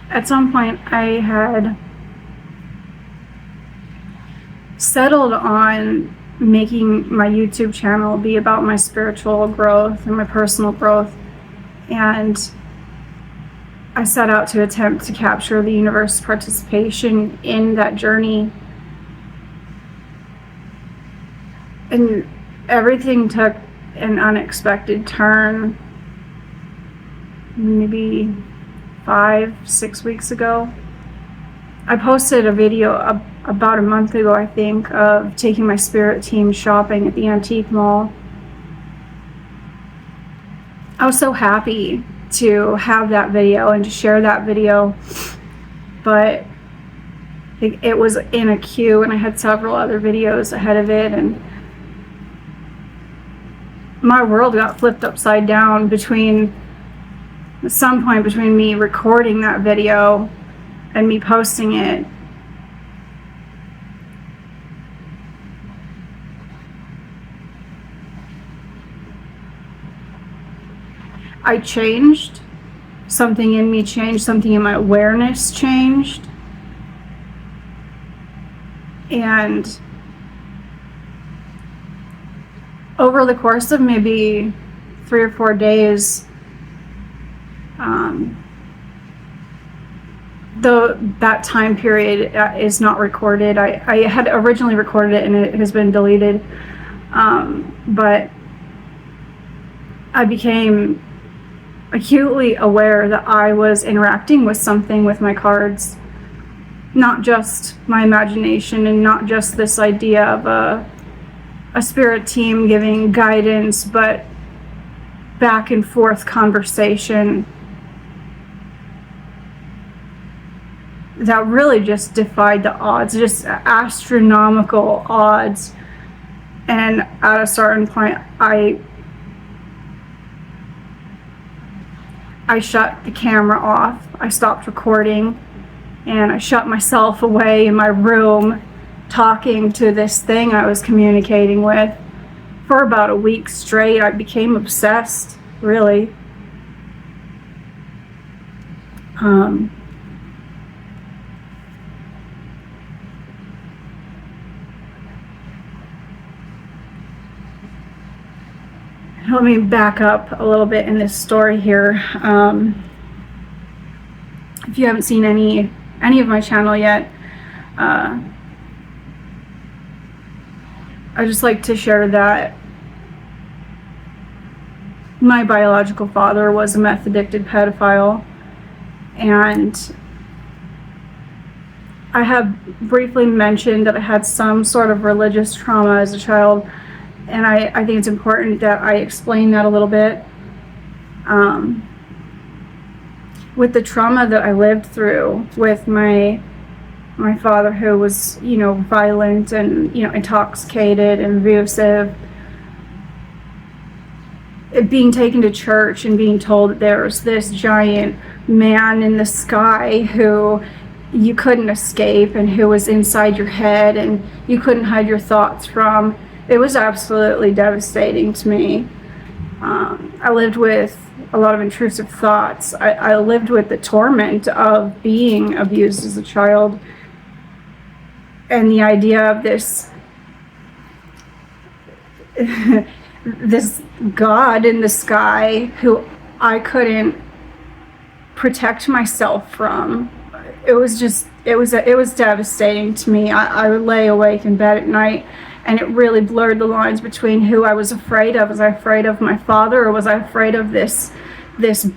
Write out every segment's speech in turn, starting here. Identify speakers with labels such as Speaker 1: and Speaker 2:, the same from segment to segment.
Speaker 1: at some point I had settled on making my YouTube channel be about my spiritual growth and my personal growth, and I set out to attempt to capture the universe's participation in that journey. And everything took an unexpected turn maybe 5-6 weeks ago. I posted a video about a month ago, I think, of taking my spirit team shopping at the antique mall. I was so happy to have that video and to share that video, but it was in a queue and I had several other videos ahead of it, and my world got flipped upside down at some point between me recording that video and me posting it. I changed. Something in me changed. Something in my awareness changed. And over the course of maybe 3 or 4 days, though that time period is not recorded. I had originally recorded it and it has been deleted, but I became acutely aware that I was interacting with something with my cards, not just my imagination and not just this idea of a spirit team giving guidance, but back and forth conversation that really just defied the odds, just astronomical odds. And at a certain point, I shut the camera off. I stopped recording and I shut myself away in my room talking to this thing I was communicating with for about a week straight. I became obsessed, really. Let me back up a little bit in this story here. If you haven't seen any of my channel yet, I just like to share that my biological father was a meth addicted pedophile, and I have briefly mentioned that I had some sort of religious trauma as a child, and I think it's important that I explain that a little bit. With the trauma that I lived through with my father, who was, violent and, intoxicated and abusive, being taken to church and being told that there was this giant man in the sky who you couldn't escape and who was inside your head and you couldn't hide your thoughts from, it was absolutely devastating to me. I lived with a lot of intrusive thoughts. I lived with the torment of being abused as a child, and the idea of this this God in the sky who I couldn't protect myself from. It was devastating to me. I would lay awake in bed at night, and it really blurred the lines between who I was afraid of. Was I afraid of my father, or was I afraid of this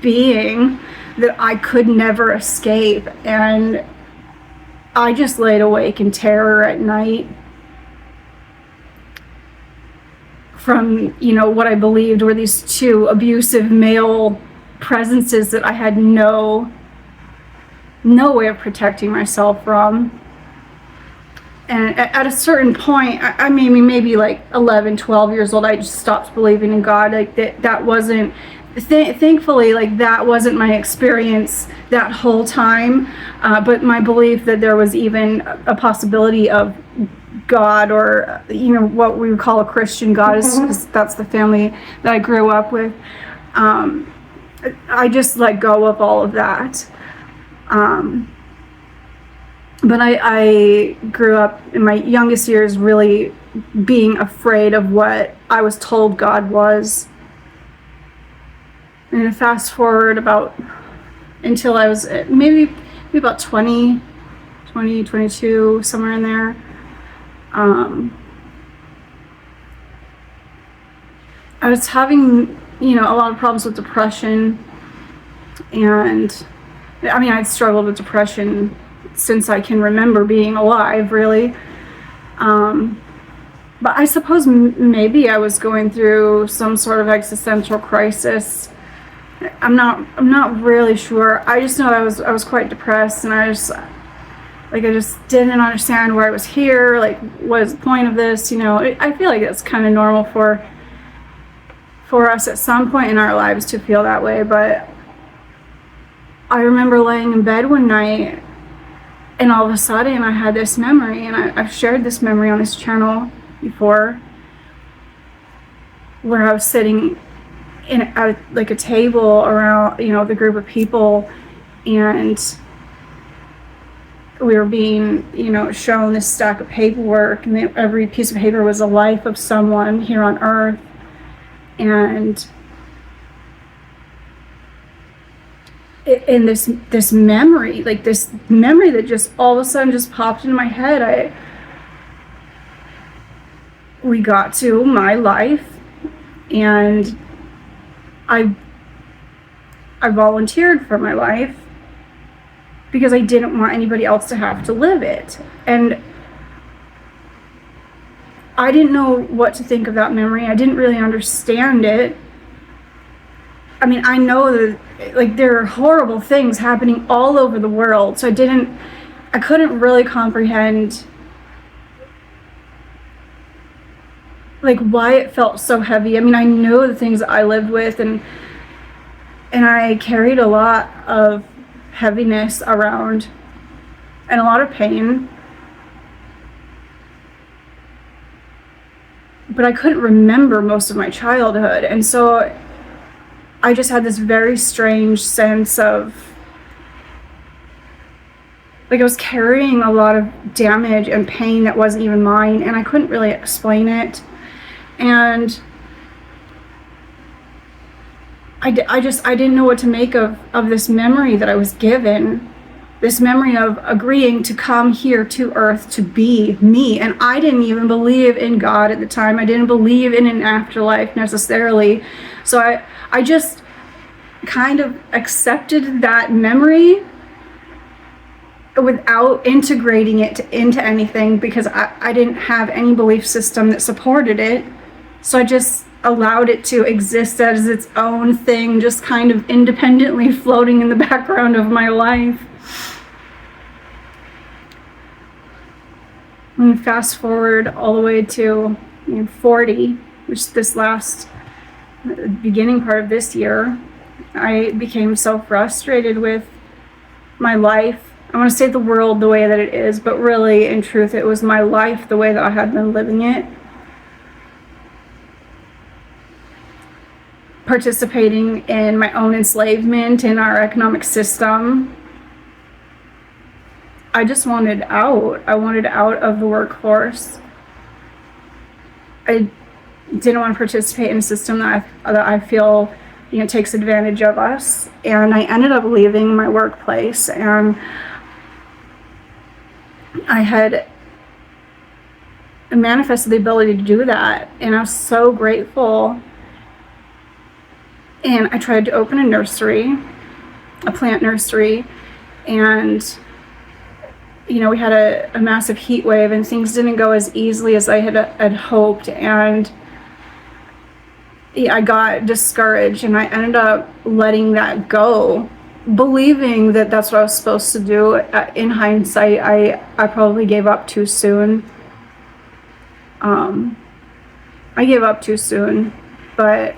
Speaker 1: being that I could never escape? And I just laid awake in terror at night from, what I believed were these two abusive male presences that I had no way of protecting myself from. And at a certain point, I mean, maybe like 11, 12 years old, I just stopped believing in God. Like that wasn't, thankfully, like that wasn't my experience that whole time. But my belief that there was even a possibility of God, or, what we would call a Christian God, because that's the family that I grew up with. I just let go of all of that. But I grew up in my youngest years really being afraid of what I was told God was. And fast forward until I was maybe about 20, 22, somewhere in there. I was having, a lot of problems with depression. And I mean, I'd struggled with depression since I can remember being alive, really. But I suppose maybe I was going through some sort of existential crisis. I'm not really sure. I just know I was quite depressed, and I just didn't understand why I was here. Like, what is the point of this? I feel like it's kind of normal for us at some point in our lives to feel that way. But I remember laying in bed one night, and all of a sudden I had this memory, and I've shared this memory on this channel before, where I was sitting at like a table around, the group of people, and we were being, shown this stack of paperwork, and every piece of paper was a life of someone here on earth. And in this memory, that just all of a sudden just popped into my head, we got to my life, and I volunteered for my life because I didn't want anybody else to have to live it. And I didn't know what to think of that memory. I didn't really understand it. I mean, I know that there are horrible things happening all over the world, so I couldn't really comprehend why it felt so heavy. I mean, I know the things that I lived with, and I carried a lot of heaviness around and a lot of pain. But I couldn't remember most of my childhood, and so I just had this very strange sense of I was carrying a lot of damage and pain that wasn't even mine, and I couldn't really explain it. And I didn't know what to make of this memory that I was given, this memory of agreeing to come here to earth to be me. And I didn't even believe in God at the time. I didn't believe in an afterlife necessarily. So I just kind of accepted that memory without integrating it into anything, because I didn't have any belief system that supported it. So I just allowed it to exist as its own thing, just kind of independently floating in the background of my life. And fast forward all the way to 40, which this last beginning part of this year, I became so frustrated with my life. I want to say the world the way that it is, but really, in truth, it was my life the way that I had been living it. Participating in my own enslavement in our economic system. I just wanted out. I wanted out of the workforce. I didn't want to participate in a system that I feel takes advantage of us. And I ended up leaving my workplace, and I had manifested the ability to do that, and I was so grateful. And I tried to open a nursery, a plant nursery, and we had a massive heat wave, and things didn't go as easily as I had hoped, and I got discouraged, and I ended up letting that go, believing that that's what I was supposed to do. In hindsight, I probably gave up too soon. I gave up too soon, but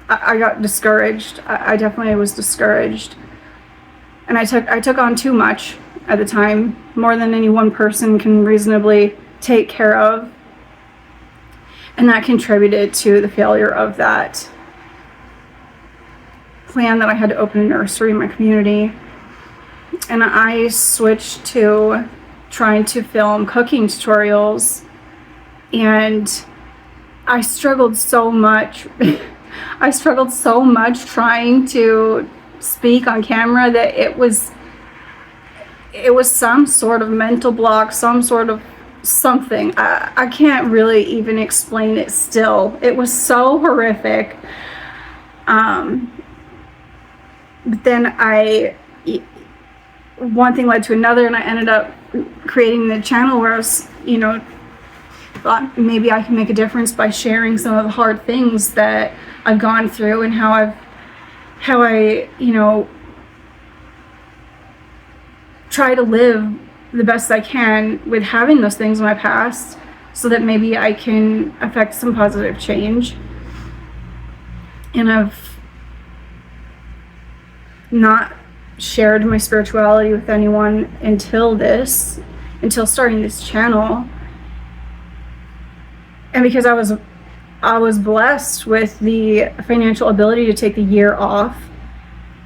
Speaker 1: I got discouraged. I definitely was discouraged, and I took on too much at the time, more than any one person can reasonably take care of, and that contributed to the failure of that plan that I had to open a nursery in my community. and I switched to trying to film cooking tutorials, and I struggled so much. I struggled so much trying to speak on camera that it was some sort of mental block, some sort of something. I can't really even explain it still. It was so horrific. But then one thing led to another, and I ended up creating the channel where I was, thought maybe I can make a difference by sharing some of the hard things that I've gone through, and how I try to live the best I can with having those things in my past, so that maybe I can affect some positive change. And I've not shared my spirituality with anyone until starting this channel. And because I was blessed with the financial ability to take the year off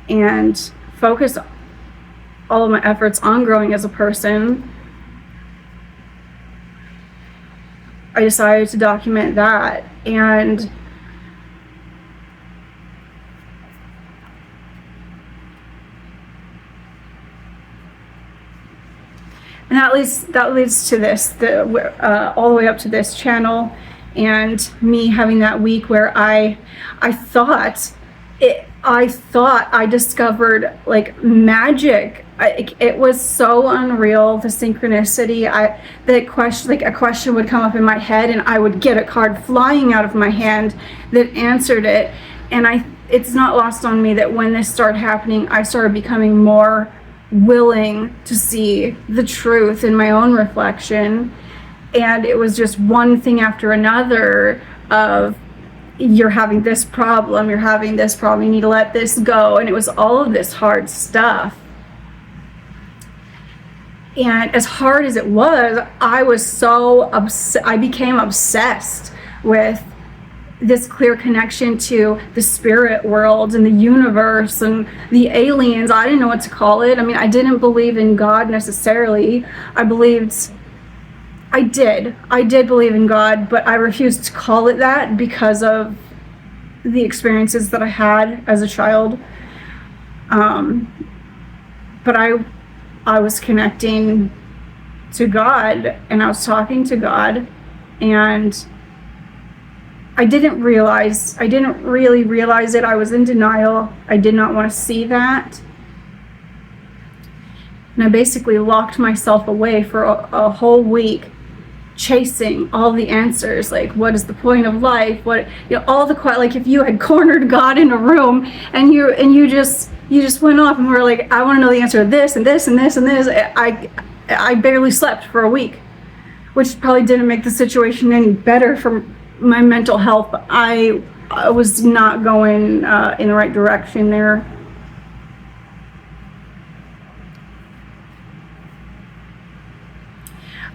Speaker 1: and focus all of my efforts on growing as a person, I decided to document that. And that leads to this, all the way up to this channel, and me having that week where I thought I discovered like magic. It was so unreal, the synchronicity. A question would come up in my head, and I would get a card flying out of my hand that answered it. And it's not lost on me that when this started happening, I started becoming more willing to see the truth in my own reflection. And it was just one thing after another of, you're having this problem, you need to let this go. And it was all of this hard stuff. And as hard as it was, I became obsessed with this clear connection to the spirit world and the universe and the aliens. I didn't know what to call it. I mean, I didn't believe in God necessarily. I did believe in God, but I refused to call it that because of the experiences that I had as a child. But I was connecting to God, and I was talking to God, and I didn't really realize it. I was in denial. I did not want to see that. And I basically locked myself away for a whole week, chasing all the answers. Like, what is the point of life? All the like, if you had cornered God in a room and you just went off and were like, I want to know the answer to this and this and this and this. I barely slept for a week, which probably didn't make the situation any better for my mental health. But I was not going in the right direction there.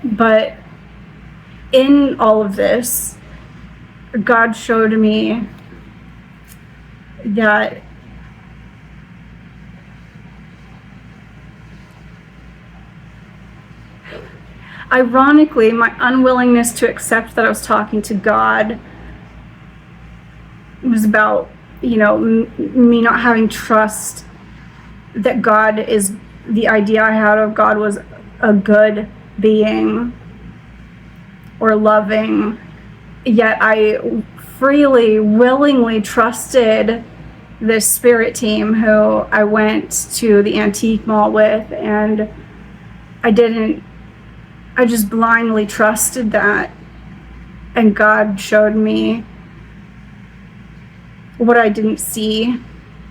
Speaker 1: But in all of this, God showed me that ironically, my unwillingness to accept that I was talking to God was about, me not having trust that God is, the idea I had of God was a good being or loving. Yet I freely, willingly trusted this spirit team who I went to the antique mall with, and I just blindly trusted that. And God showed me what I didn't see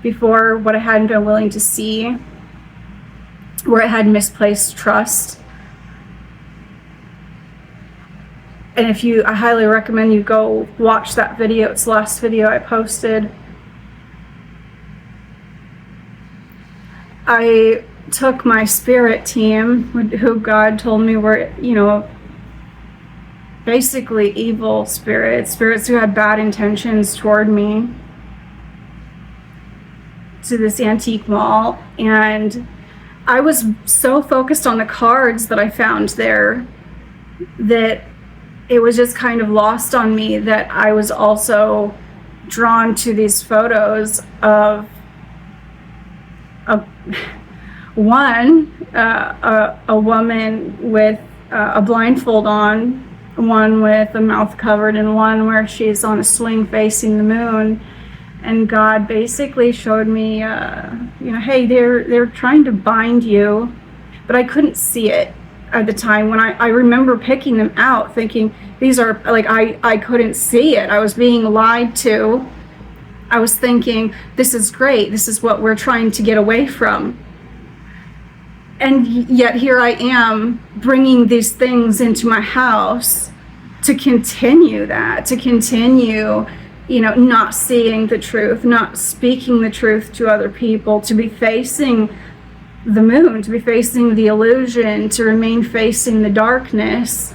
Speaker 1: before, what I hadn't been willing to see, where I had misplaced trust. And I highly recommend you go watch that video. It's the last video I posted. I took my spirit team, who God told me were, basically evil spirits who had bad intentions toward me, to this antique mall. And I was so focused on the cards that I found there that it was just kind of lost on me that I was also drawn to these photos of a woman with a blindfold on, one with a mouth covered, and one where she's on a swing facing the moon. And God basically showed me, hey, they're trying to bind you, but I couldn't see it at the time. When I remember picking them out, thinking these are like, I couldn't see it. I was being lied to. I was thinking, this is great. This is what we're trying to get away from. And yet here I am bringing these things into my house to continue that, to continue, not seeing the truth, not speaking the truth to other people, to be facing the moon, to be facing the illusion, to remain facing the darkness.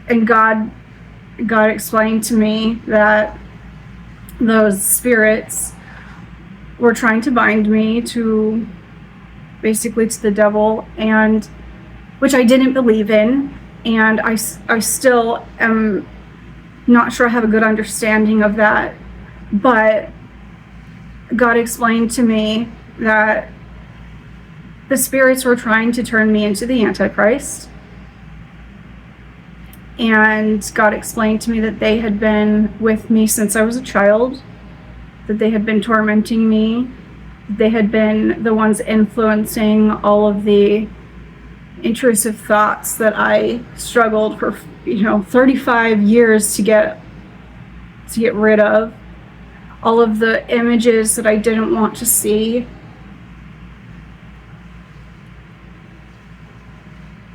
Speaker 1: And God explained to me that those spirits were trying to bind me to the devil, and which I didn't believe in, and I still am not sure I have a good understanding of that. But God explained to me that the spirits were trying to turn me into the Antichrist. And God explained to me that they had been with me since I was a child, that they had been tormenting me. They had been the ones influencing all of the intrusive thoughts that I struggled for, 35 years to get rid of. All of the images that I didn't want to see.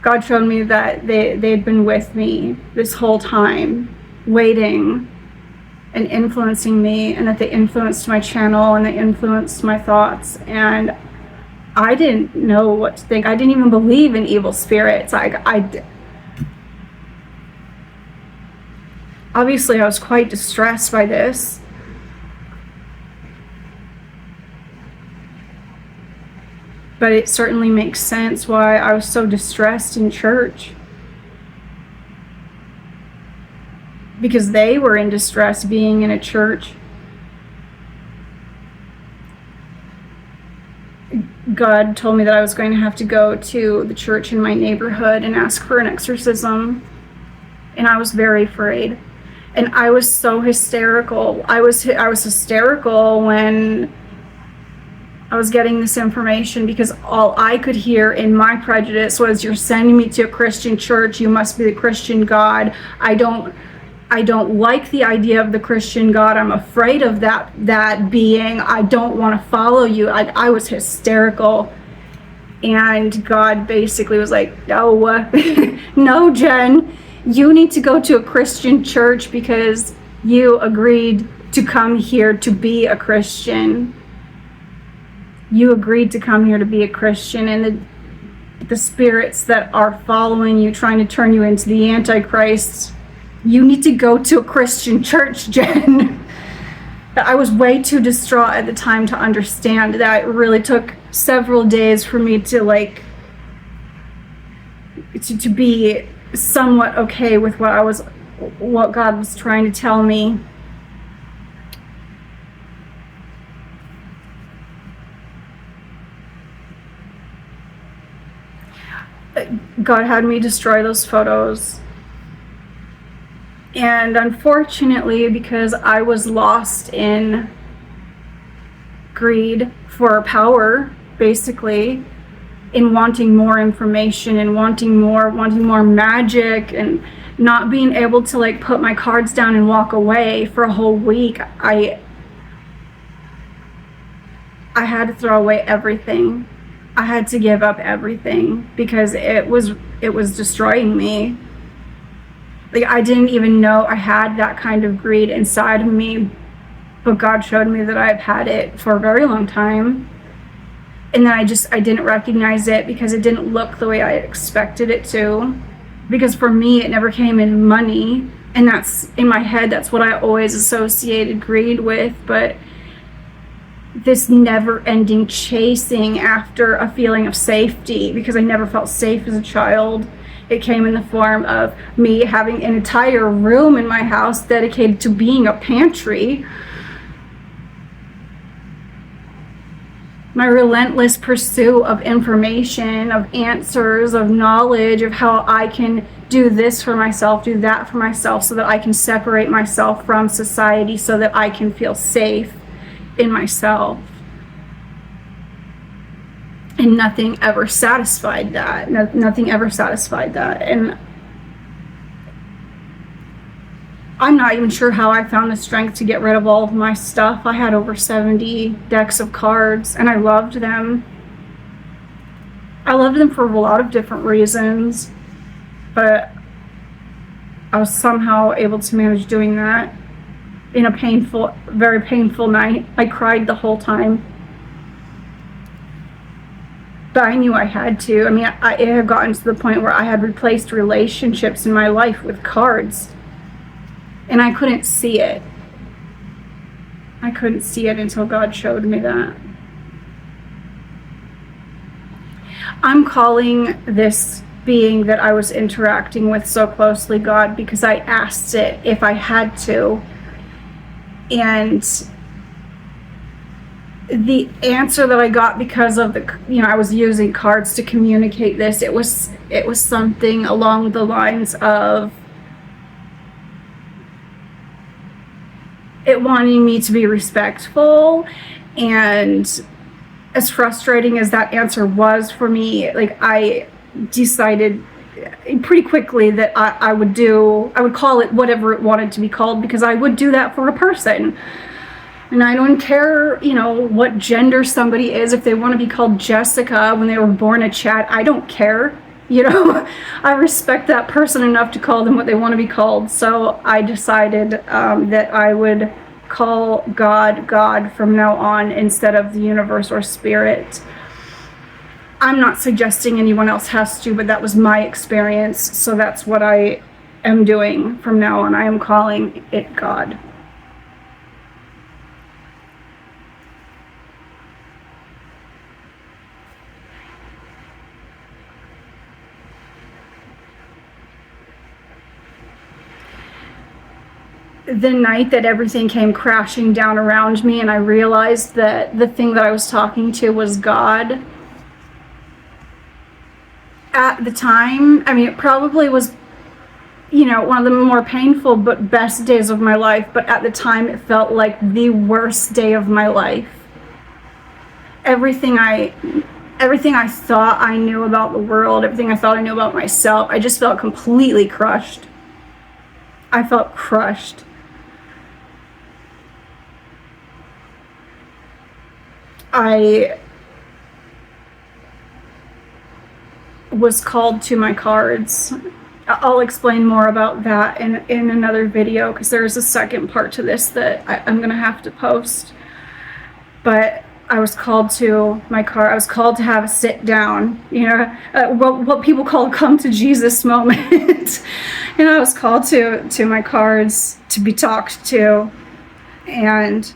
Speaker 1: God showed me that they had been with me this whole time, waiting and influencing me, and that they influenced my channel and they influenced my thoughts. And I didn't know what to think. I didn't even believe in evil spirits. Obviously, I was quite distressed by this. But it certainly makes sense why I was so distressed in church. Because they were in distress being in a church. God told me that I was going to have to go to the church in my neighborhood and ask for an exorcism. And I was very afraid. And I was so hysterical. I was hysterical when I was getting this information, because all I could hear in my prejudice was, you're sending me to a Christian church, you must be the Christian God. I don't like the idea of the Christian God. I'm afraid of that being. I don't want to follow you. I was hysterical. And God basically was like, no, no, Jen, you need to go to a Christian church because you agreed to come here to be a Christian. You agreed to come here to be a Christian, and the spirits that are following you, trying to turn you into the Antichrist, you need to go to a Christian church, Jen. I was way too distraught at the time to understand that. It really took several days for me to to be somewhat okay with what God was trying to tell me. God had me destroy those photos. And unfortunately, because I was lost in greed for power, basically, in wanting more information and wanting more magic, and not being able to put my cards down and walk away for a whole week, I had to throw away everything. I had to give up everything because it was destroying me. I didn't even know I had that kind of greed inside of me, but God showed me that I've had it for a very long time. And then I didn't recognize it because it didn't look the way I expected it to. Because for me, it never came in money, and that's in my head, that's what I always associated greed with. But this never-ending chasing after a feeling of safety, because I never felt safe as a child. It came in the form of me having an entire room in my house dedicated to being a pantry. My relentless pursuit of information, of answers, of knowledge, of how I can do this for myself, do that for myself, so that I can separate myself from society, so that I can feel safe in myself. And nothing ever satisfied that. Nothing ever satisfied that. And I'm not even sure how I found the strength to get rid of all of my stuff. I had over 70 decks of cards, and I loved them. I loved them for a lot of different reasons, but I was somehow able to manage doing that in a painful, very painful night. I cried the whole time. But I knew I had to. I mean, it had gotten to the point where I had replaced relationships in my life with cards. And I couldn't see it. I couldn't see it until God showed me that. I'm calling this being that I was interacting with so closely God, because I asked it if I had to. And the answer that I got, because of I was using cards to communicate this, it was something along the lines of it wanting me to be respectful. And as frustrating as that answer was for me, like, I decided pretty quickly that I would call it whatever it wanted to be called, because I would do that for a person. And I don't care, what gender somebody is. If they want to be called Jessica when they were born a Chad, I don't care. I respect that person enough to call them what they want to be called. So I decided that I would call God from now on, instead of the universe or spirit. I'm not suggesting anyone else has to, but that was my experience. So that's what I am doing from now on. I am calling it God. The night that everything came crashing down around me, and I realized that the thing that I was talking to was God. At the time, I mean, it probably was, one of the more painful but best days of my life. But at the time, it felt like the worst day of my life. Everything I thought I knew about the world, everything I thought I knew about myself, I just felt completely crushed. I felt crushed. I was called to my cards. I'll explain more about that in another video, because there's a second part to this that I'm going to have to post. But I was called to my car. I was called to have a sit down, what people call a come to Jesus moment. And I was called to my cards to be talked to. And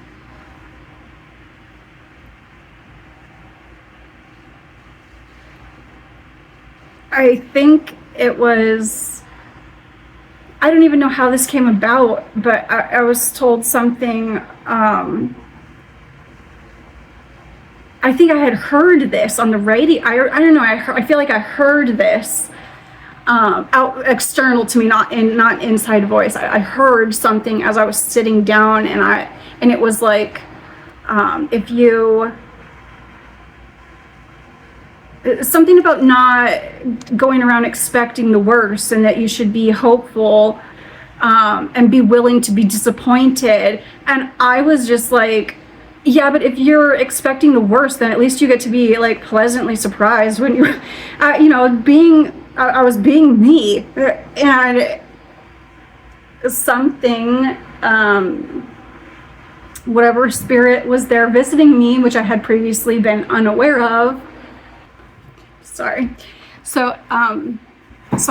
Speaker 1: I think it was, I don't even know how this came about, but I was told something. I think I had heard this on the radio. I don't know. I feel like I heard this out external to me, not inside voice. I heard something as I was sitting down, and it was like, if you. Something about not going around expecting the worst, and that you should be hopeful and be willing to be disappointed. And I was just like, yeah, but if you're expecting the worst, then at least you get to be like pleasantly surprised when you, I was being me. And something, whatever spirit was there visiting me, which I had previously been unaware of. Sorry. So I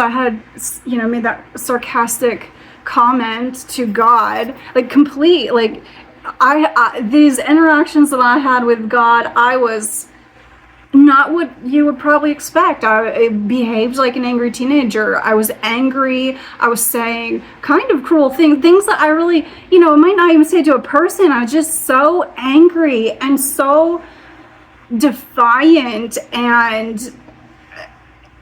Speaker 1: had, made that sarcastic comment to God, like complete, like these interactions that I had with God, I was not what you would probably expect. I behaved like an angry teenager. I was angry. I was saying kind of cruel things that I really, I might not even say to a person. I was just so angry and so defiant, and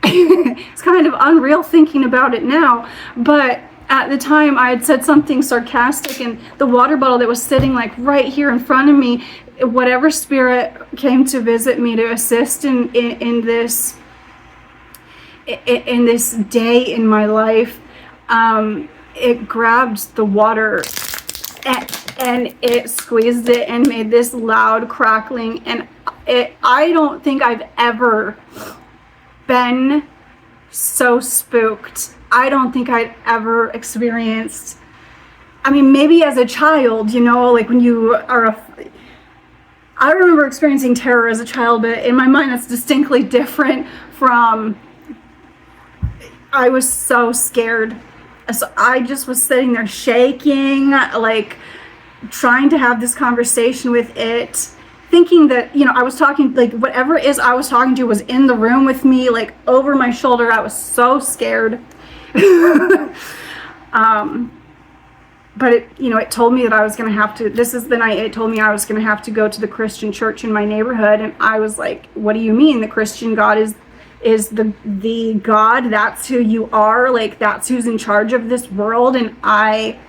Speaker 1: it's kind of unreal thinking about it now. But at the time, I had said something sarcastic, and the water bottle that was sitting like right here in front of me, whatever spirit came to visit me to assist in this day in my life, it grabbed the water and it squeezed it and made this loud crackling. And I don't think I've ever been so spooked. I don't think I'd ever experienced, maybe as a child, like when you are I remember experiencing terror as a child, but in my mind that's distinctly different from, I was so scared. So I just was sitting there shaking, like trying to have this conversation with it, thinking that, I was talking, like whatever it is I was talking to was in the room with me, like over my shoulder. I was so scared. But it told me that I was going to have to, this is the night it told me I was going to have to go to the Christian church in my neighborhood. And I was like, what do you mean? The Christian God is the God? That's who you are? Like, that's who's in charge of this world? And I,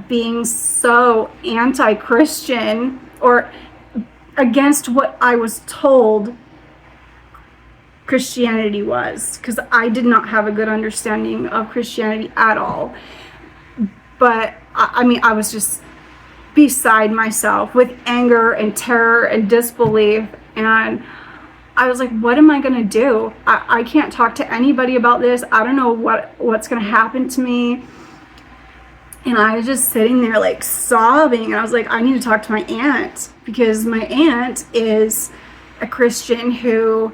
Speaker 1: being so anti-Christian, or against what I was told Christianity was, because I did not have a good understanding of Christianity at all. But I was just beside myself with anger and terror and disbelief. And I was like, what am I going to do? I can't talk to anybody about this. I don't know what's going to happen to me. And I was just sitting there like sobbing. And I was like, I need to talk to my aunt, because my aunt is a Christian who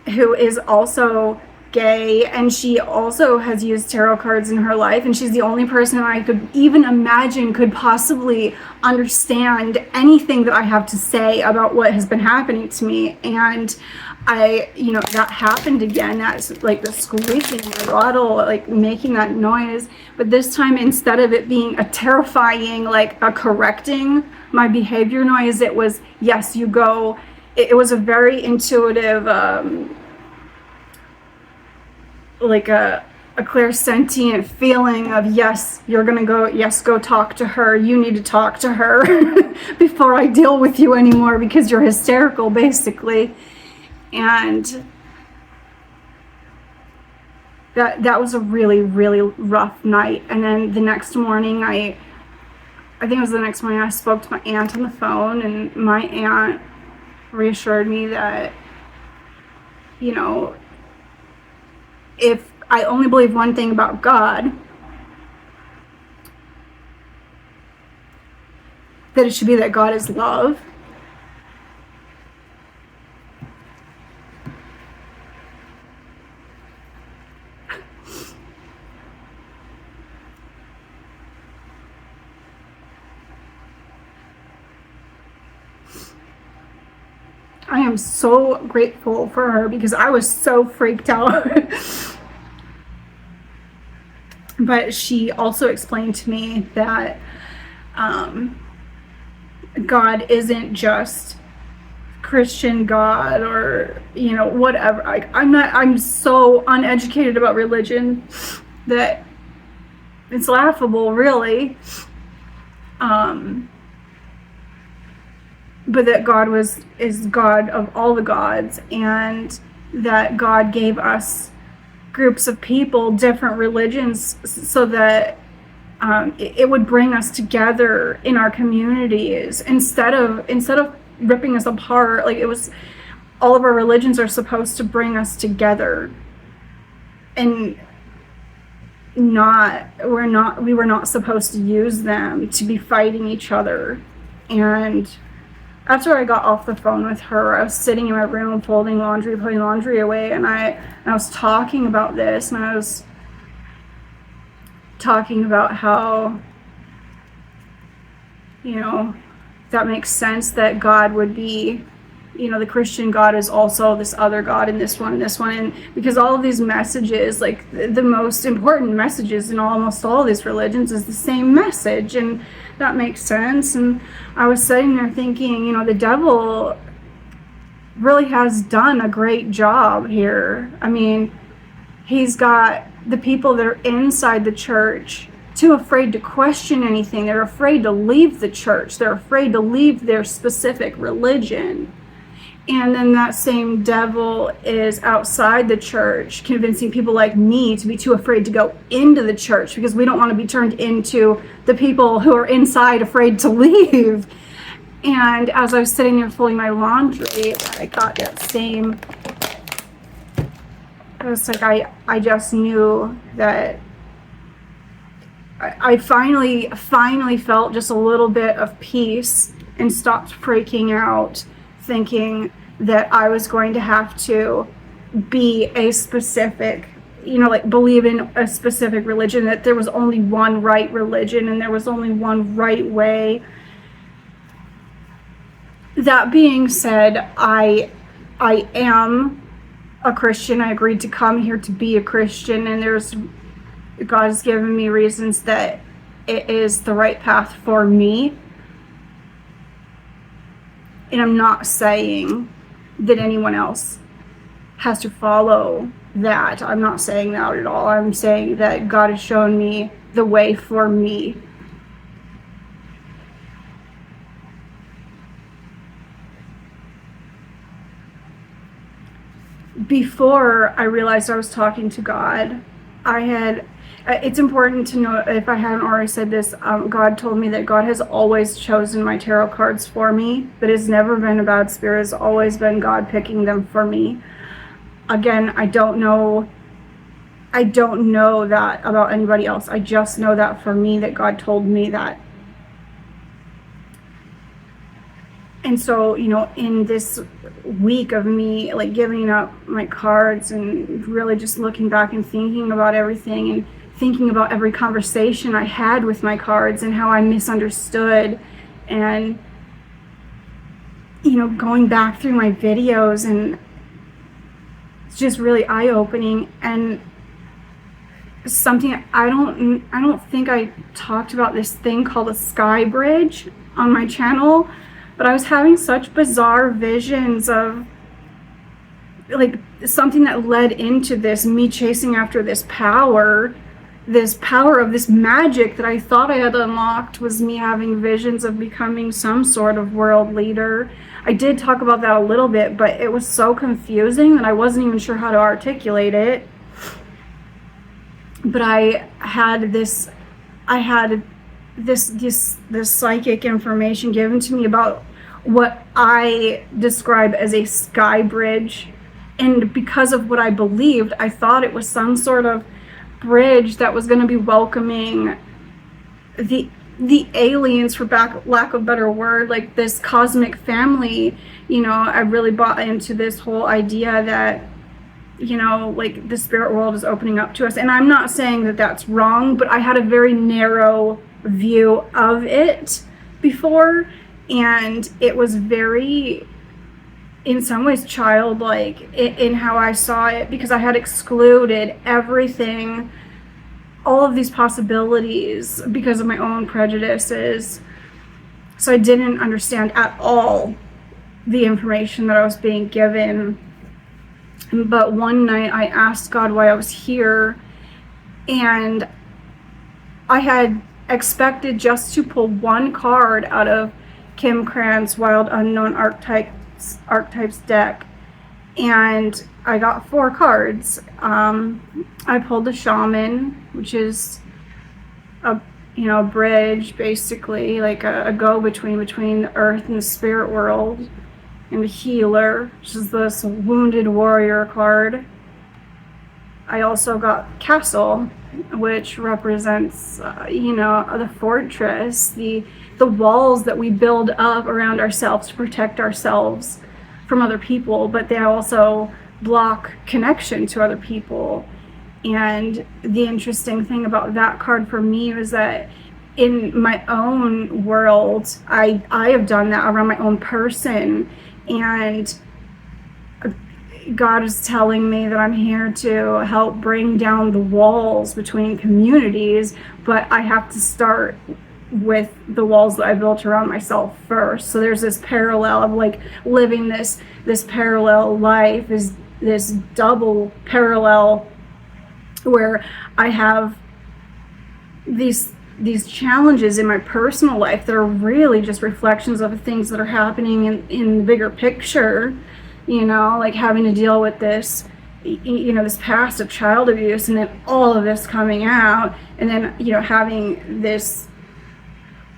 Speaker 1: is also gay, and she also has used tarot cards in her life, and she's the only person I could even imagine could possibly understand anything that I have to say about what has been happening to me. And that happened again. That's like the squeaking in the bottle, like making that noise. But this time, instead of it being a terrifying, like a correcting my behavior noise, it was, yes, you go. It was a very intuitive, like a clairsentient feeling of, yes, you're gonna go, yes, go talk to her. You need to talk to her before I deal with you anymore, because you're hysterical, basically. And that was a really, really rough night. And then the next morning, I think it was the next morning, I spoke to my aunt on the phone, and my aunt reassured me that, if I only believe one thing about God, that it should be that God is love. I am so grateful for her, because I was so freaked out. But she also explained to me that God isn't just Christian God, or whatever. I'm so uneducated about religion that it's laughable, really. But that God is God of all the gods, and that God gave us groups of people, different religions, so that it would bring us together in our communities, instead of ripping us apart. Like, it was, all of our religions are supposed to bring us together, and we were not supposed to use them to be fighting each other. And after I got off the phone with her, I was sitting in my room folding laundry, putting laundry away, and I was talking about this, and I was talking about how you know, that makes sense that God would be, you know, the Christian God is also this other God and this one and this one. And because all of these messages, like the most important messages in almost all these religions is the same message. And that makes sense. And I was sitting there thinking, you know, the devil really has done a great job here. I mean, he's got the people that are inside the church too afraid to question anything. They're afraid to leave the church. They're afraid to leave their specific religion. And then that same devil is outside the church, convincing people like me to be too afraid to go into the church because we don't want to be turned into the people who are inside afraid to leave. And as I was sitting there folding my laundry, I got that same, it was like I just knew that I finally felt just a little bit of peace and stopped freaking out, thinking that I was going to have to be a specific, you know, like believe in a specific religion, that there was only one right religion and there was only one right way. That being said, I am a Christian. I agreed to come here to be a Christian, and God has given me reasons that it is the right path for me. And I'm not saying that anyone else has to follow that. I'm not saying that at all. I'm saying that God has shown me the way for me. Before I realized I was talking to God, it's important to know, if I haven't already said this, God told me that God has always chosen my tarot cards for me. That it's never been a bad spirit. It's always been God picking them for me. Again, I don't know that about anybody else. I just know that for me, that God told me that. And so, you know, in this week of me like giving up my cards and really just looking back and thinking about everything and thinking about every conversation I had with my cards and how I misunderstood, and, you know, going back through my videos, and it's just really eye-opening. And something I don't think I talked about, this thing called a sky bridge on my channel. But I was having such bizarre visions of like something that led into this, me chasing after this power of this magic that I thought I had unlocked, was me having visions of becoming some sort of world leader. I did talk about that a little bit, but it was so confusing that I wasn't even sure how to articulate it. But I had this psychic information given to me about what I describe as a sky bridge. And because of what I believed, I thought it was some sort of bridge that was going to be welcoming the aliens, for lack of a better word, like this cosmic family. You know, I really bought into this whole idea that, you know, like the spirit world is opening up to us. And I'm not saying that that's wrong, but I had a very narrow view of it before, and it was very, in some ways, childlike in how I saw it, because I had excluded everything, all of these possibilities, because of my own prejudices. So I didn't understand at all the information that I was being given. But one night I asked God why I was here, and I had expected just to pull one card out of Kim Cran's Wild Unknown Archetypes deck, and I got 4 cards. I pulled the Shaman, which is a bridge, basically, like a go-between between the earth and the spirit world, and the Healer, which is this Wounded Warrior card. I also got Castle, which represents, the fortress, the walls that we build up around ourselves to protect ourselves from other people, but they also block connection to other people. And the interesting thing about that card for me was that in my own world, I have done that around my own person, and God is telling me that I'm here to help bring down the walls between communities, but I have to start with the walls that I built around myself first. So there's this parallel of like living this parallel life, is this double parallel where I have these challenges in my personal life that are really just reflections of things that are happening in the bigger picture, like having to deal with this, this past of child abuse, and then all of this coming out, and then, having this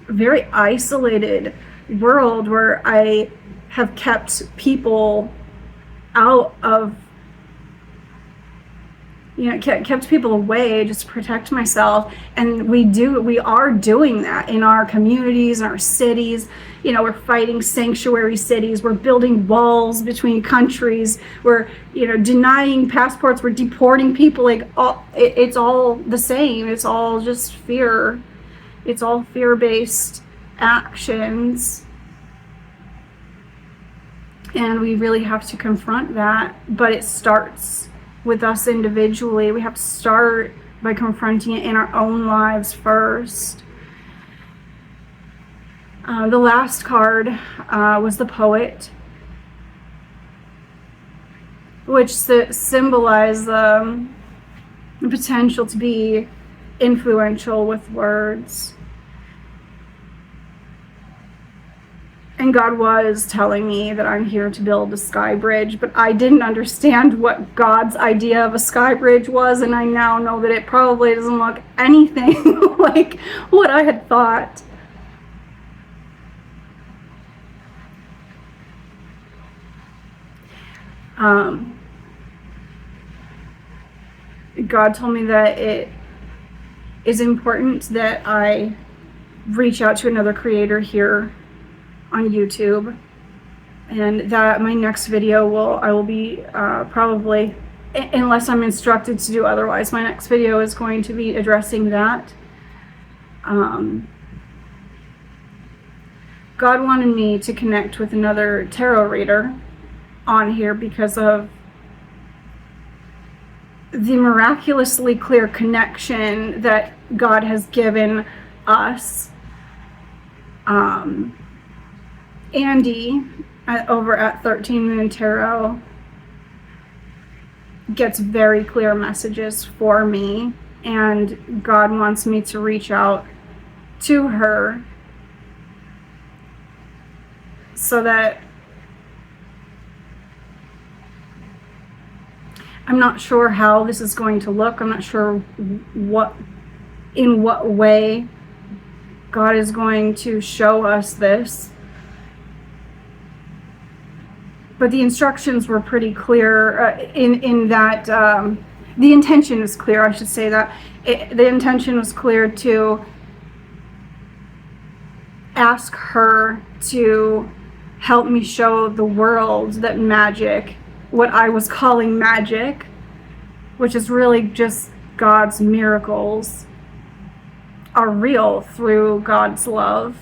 Speaker 1: very isolated world where I have kept people out of, kept people away just to protect myself. And we are doing that in our communities, in our cities. We're fighting sanctuary cities, we're building walls between countries, we're denying passports, we're deporting people. It's all the same. It's all just fear. It's all fear-based actions, and we really have to confront that. But it starts with us individually. We have to start by confronting it in our own lives first. The last card was the Poet, which symbolized the potential to be influential with words. And God was telling me that I'm here to build a sky bridge, but I didn't understand what God's idea of a sky bridge was, and I now know that it probably doesn't look anything like what I had thought. God told me that it is important that I reach out to another creator here on YouTube, and that my next video I will be probably, unless I'm instructed to do otherwise, my next video is going to be addressing that. God wanted me to connect with another tarot reader on here because of the miraculously clear connection that God has given us. Andy over at 13 Moon Tarot gets very clear messages for me, and God wants me to reach out to her so that I'm not sure how this is going to look. I'm not sure in what way God is going to show us this. But the instructions were pretty clear in that the intention is clear, I should say that. The intention was clear to ask her to help me show the world that magic, what I was calling magic, which is really just God's miracles, are real through God's love.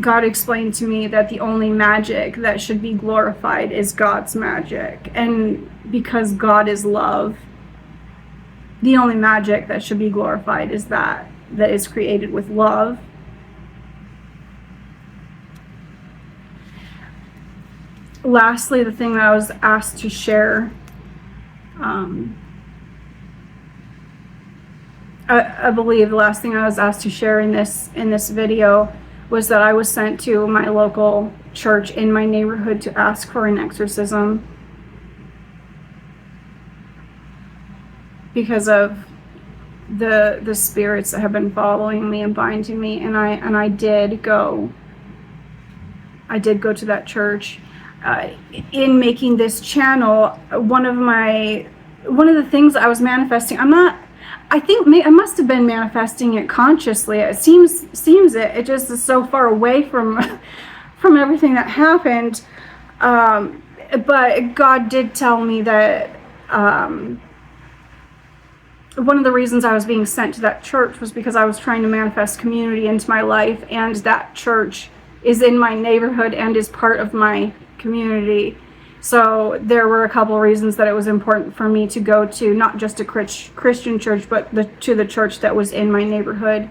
Speaker 1: God explained to me that the only magic that should be glorified is God's magic. And because God is love, the only magic that should be glorified is that is created with love. Lastly, the thing that I was asked to share, I believe the last thing I was asked to share in this video was that I was sent to my local church in my neighborhood to ask for an exorcism because of the spirits that have been following me and binding me. And I did go to that church. In making this channel, one of the things I was manifesting, I think I must have been manifesting it consciously. It seems it just is so far away from everything that happened. But God did tell me that one of the reasons I was being sent to that church was because I was trying to manifest community into my life, and that church is in my neighborhood and is part of my community. So there were a couple of reasons that it was important for me to go to not just a Christian church, but to the church that was in my neighborhood.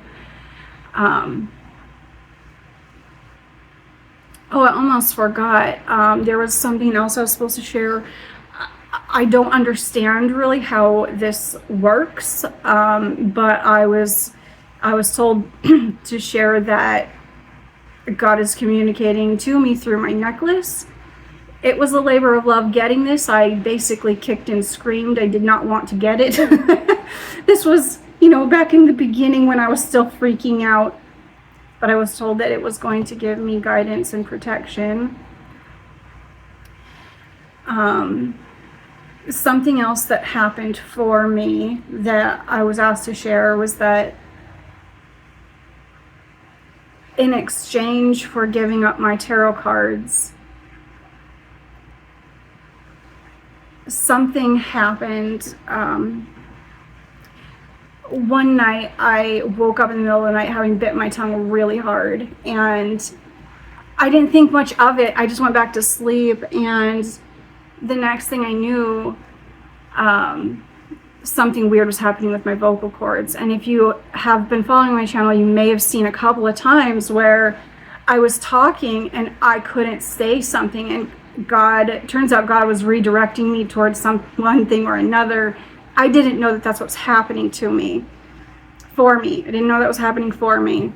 Speaker 1: Oh, I almost forgot. There was something else I was supposed to share. I don't understand really how this works, but I was told to share that God is communicating to me through my necklace. It was a labor of love getting this. I basically kicked and screamed. I did not want to get it. This was, back in the beginning when I was still freaking out. But I was told that it was going to give me guidance and protection. Something else that happened for me that I was asked to share was that in exchange for giving up my tarot cards, something happened. One night I woke up in the middle of the night having bit my tongue really hard, and I didn't think much of it. I just went back to sleep, and the next thing I knew, something weird was happening with my vocal cords. And if you have been following my channel, you may have seen a couple of times where I was talking and I couldn't say something, and turns out God was redirecting me towards one thing or another. I didn't know that that's what's happening for me. I didn't know that was happening for me.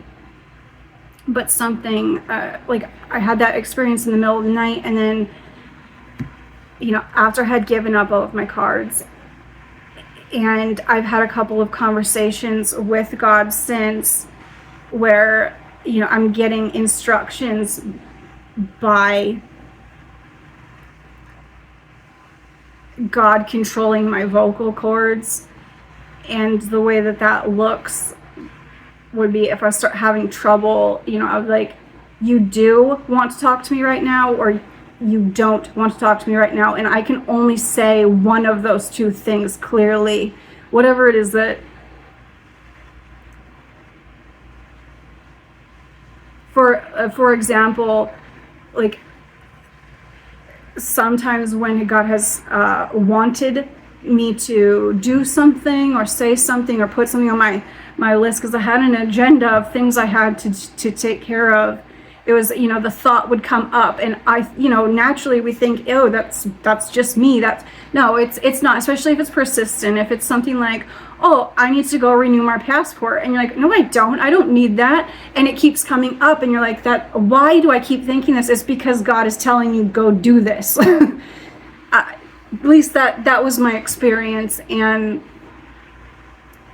Speaker 1: But something, I had that experience in the middle of the night, and then, after I had given up all of my cards, and I've had a couple of conversations with God since where, I'm getting instructions by God controlling my vocal cords, and the way that looks would be if I start having trouble, I was like, you do want to talk to me right now, or you don't want to talk to me right now, and I can only say one of those two things clearly, whatever it is that, for example, sometimes when God has wanted me to do something or say something or put something on my list, because I had an agenda of things I had to take care of, it was, the thought would come up, and I, naturally we think, oh, that's just me. No, it's not, especially if it's persistent. If it's something like, oh, I need to go renew my passport, and you're like, no, I don't need that, and it keeps coming up, and you're like, why do I keep thinking this? It's because God is telling you, go do this. At least that was my experience. And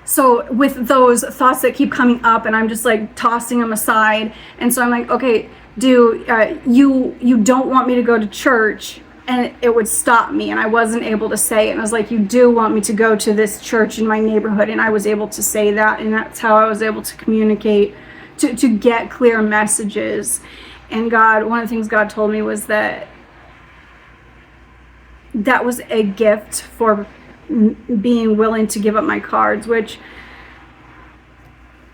Speaker 1: so with those thoughts that keep coming up, and I'm just tossing them aside, and so I'm like, okay, you don't want me to go to church? And it would stop me, and I wasn't able to say it. And I was like, you do want me to go to this church in my neighborhood? And I was able to say that, and that's how I was able to communicate, to get clear messages. And one of the things God told me was that was a gift for being willing to give up my cards, which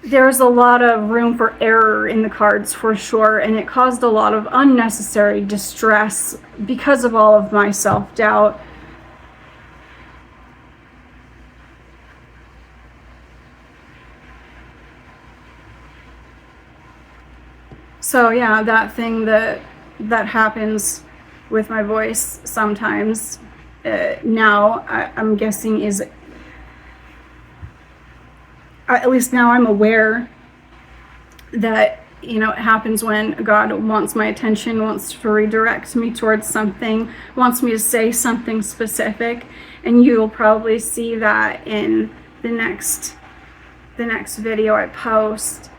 Speaker 1: there's a lot of room for error in the cards for sure, and it caused a lot of unnecessary distress because of all of my self-doubt. So yeah, that thing that happens with my voice sometimes, now I'm guessing is, at least now I'm aware that, it happens when God wants my attention, wants to redirect me towards something, wants me to say something specific. And you'll probably see that in the next video I post,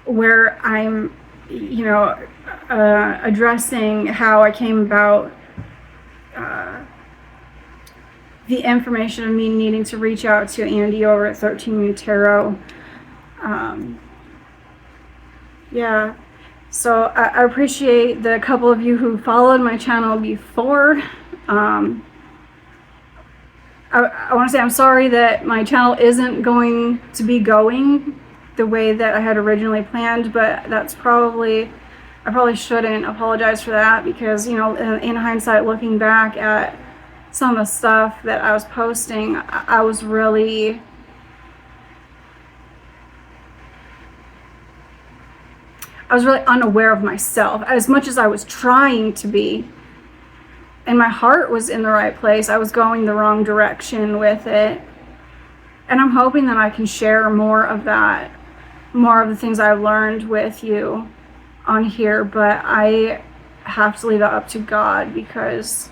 Speaker 1: where I'm, addressing how I came about the information of me needing to reach out to Andy over at 13 Moon Tarot. Yeah, so I appreciate the couple of you who followed my channel before. I want to say I'm sorry that my channel isn't going to be going the way that I had originally planned, but that's probably, I probably shouldn't apologize for that, because, you know, in hindsight, looking back at some of the stuff that I was posting, I was really unaware of myself, as much as I was trying to be. And my heart was in the right place. I was going the wrong direction with it. And I'm hoping that I can share more of that, more of the things I've learned with you on here. But I have to leave that up to God, because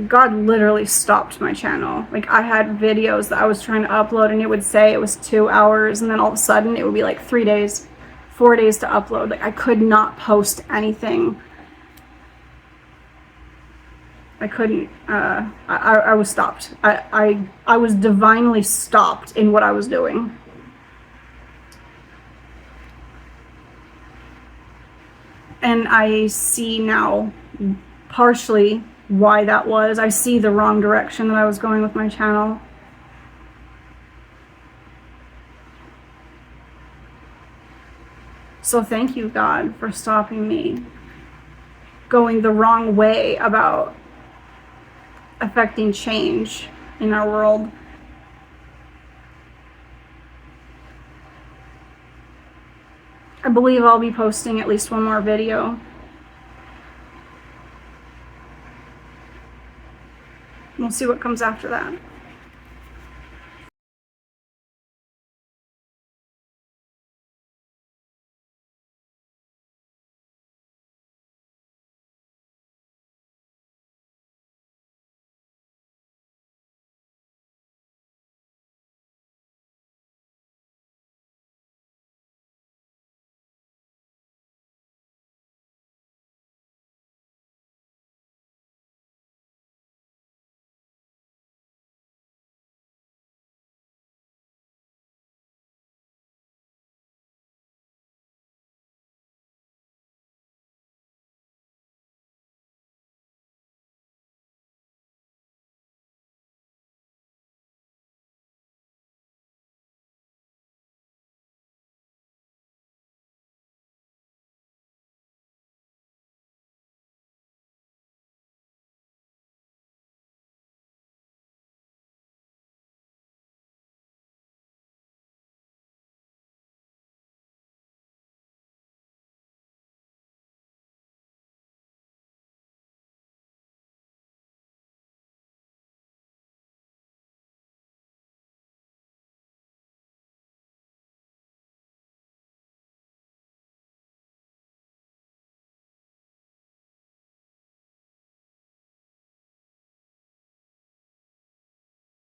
Speaker 1: God literally stopped my channel. Like, I had videos that I was trying to upload and it would say it was 2 hours, and then all of a sudden it would be like 3 days, 4 days to upload. Like, I could not post anything. I couldn't, I was stopped. I was divinely stopped in what I was doing. And I see now partially why that was. I see the wrong direction that I was going with my channel. So thank you, God, for stopping me going the wrong way about affecting change in our world. I believe I'll be posting at least one more video. We'll see what comes after that.